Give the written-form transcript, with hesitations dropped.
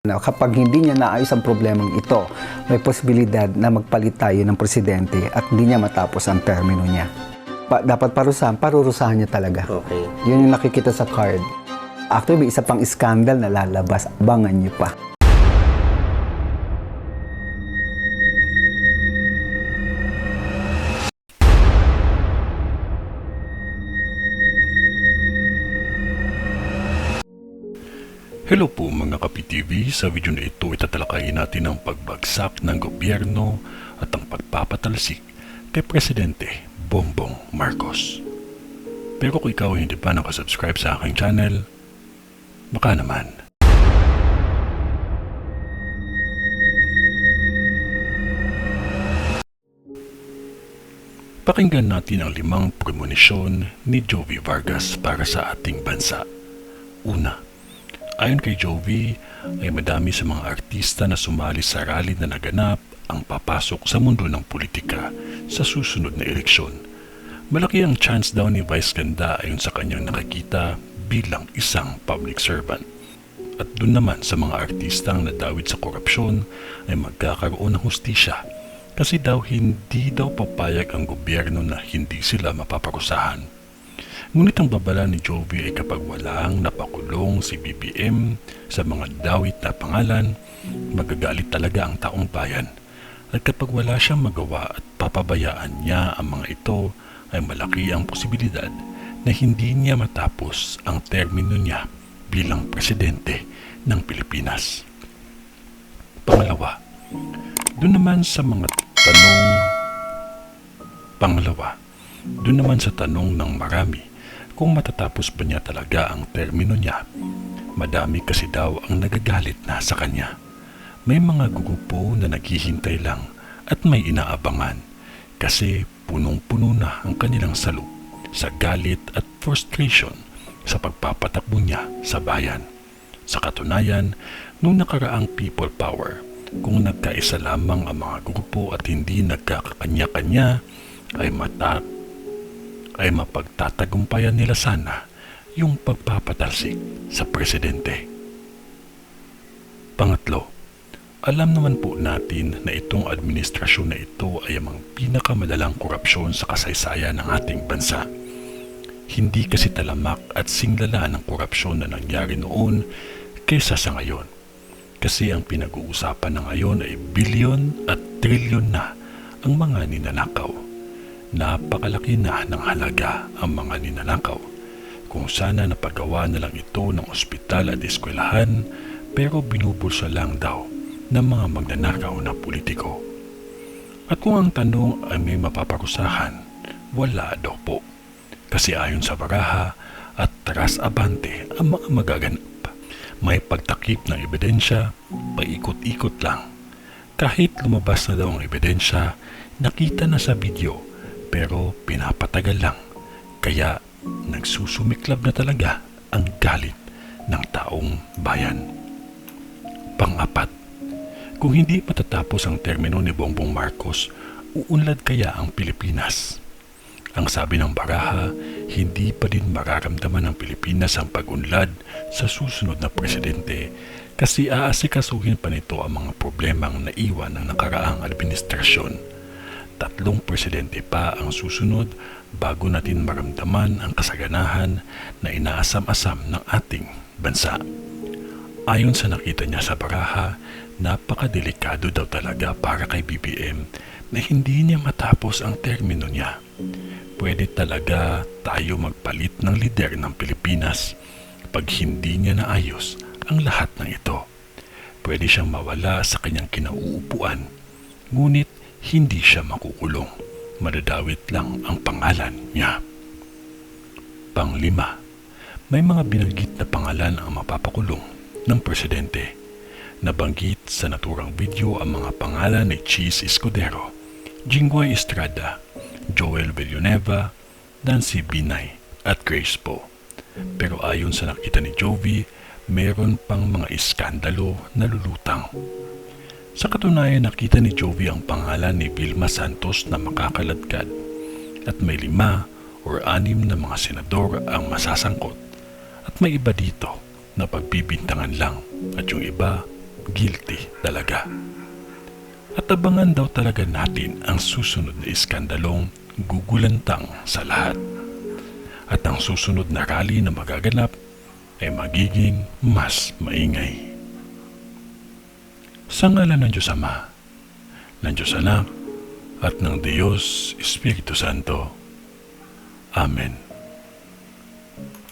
Na kapag hindi niya naayos ang problemang ito, may posibilidad na magpalit tayo ng presidente at hindi niya matapos ang termino niya. Dapat parurusahan niya talaga. Okay. Yun yung nakikita sa card. Actually, may isa pang scandal na lalabas. Abangan niyo pa. Hello po mga Kapi-TV, sa video na ito itatalakayin natin ang pagbagsak ng gobyerno at ang pagpapatalsik kay Presidente Bongbong Marcos. Pero kung ikaw hindi pa nakasubscribe sa aking channel, baka naman. Pakinggan natin ang 5 premonition ni Jovi Vargas para sa ating bansa. Una, ayon kay Jovi, ay madami sa mga artista na sumali sa rally na naganap ang papasok sa mundo ng politika sa susunod na eleksyon. Malaki ang chance daw ni Vice Ganda ayon sa kanyang nakikita bilang isang public servant. At dun naman sa mga artistang nadawit sa korupsyon ay magkakaroon ng hustisya kasi daw hindi daw papayag ang gobyerno na hindi sila mapaparusahan. Ngunit ang babala ni Jovi ay kapag walang napakulong si BBM sa mga dawit na pangalan, magagalit talaga ang taong bayan. At kapag wala siyang magawa at papabayaan niya ang mga ito, ay malaki ang posibilidad na hindi niya matapos ang termino niya bilang presidente ng Pilipinas. Pangalawa, doon naman sa tanong ng marami, kung matatapos ba niya talaga ang termino niya. Madami kasi daw ang nagagalit na sa kanya. May mga grupo na naghihintay lang at may inaabangan kasi punong-puno na ang kanilang salub sa galit at frustration sa pagpapatakbo niya sa bayan. Sa katunayan, nung nakaraang people power, kung nagkaisa lamang ang mga grupo at hindi nagkakakanya-kanya, ay mapagtatagumpayan nila sana yung pagpapatalsik sa presidente. Pangatlo, alam naman po natin na itong administrasyon na ito ay ang pinakamadalang korupsyon sa kasaysayan ng ating bansa. Hindi kasi talamak at singlala ng korupsyon na nangyari noon kaysa sa ngayon. Kasi ang pinag-uusapan na ngayon ay bilyon at trilyon na ang mga ninanakaw. Napakalaki na ng halaga ang mga ninanakaw. Kung sana napagawa na lang ito ng ospital at eskwelahan, pero binubulsa lang daw ng mga magnanakaw na politiko. At kung ang tanong ay may mapaparusahan, wala daw po. Kasi ayon sa baraha at tras abante ang mga magaganap. May pagtakip ng ebidensya, paikot-ikot lang. Kahit lumabas na daw ang ebidensya, nakita na sa video, pero pinapatagal lang. Kaya nagsusumiklab na talaga ang galit ng taong bayan. Pang-apat, kung hindi matatapos ang termino ni Bongbong Marcos, uunlad kaya ang Pilipinas? Ang sabi ng baraha, hindi pa din mararamdaman ng Pilipinas ang pag-unlad sa susunod na presidente kasi aasikasuhin pa nito ang mga problemang naiwan ng nakaraang administrasyon. 3 presidente pa ang susunod bago natin maramdaman ang kasaganahan na inaasam-asam ng ating bansa. Ayon sa nakita niya sa baraha, napakadelikado daw talaga para kay BBM na hindi niya matapos ang termino niya. Pwede talaga tayo magpalit ng lider ng Pilipinas pag hindi niya naayos ang lahat ng ito. Pwede siyang mawala sa kanyang kinauupuan, ngunit hindi siya makukulong. Madadawit lang ang pangalan niya. Pang-5, may mga binanggit na pangalan ang mapapakulong ng presidente. Nabanggit sa naturang video ang mga pangalan ni Cheese Escudero, Jinggoy Estrada, Joel Villanueva, Nancy Binay at Grace Poe. Pero ayon sa nakita ni Jovi, meron pang mga iskandalo na lulutang. Sa katunayan, nakita ni Jovi ang pangalan ni Vilma Santos na makakaladkad at may 5 o 6 na mga senador ang masasangkot at may iba dito na pagbibintangan lang at yung iba guilty talaga. At abangan daw talaga natin ang susunod na iskandalong gugulantang sa lahat. At ang susunod na rally na magaganap ay magiging mas maingay. Sa ngalan ng Diyos Ama, ng Diyos Anak, at ng Diyos Espiritu Santo. Amen.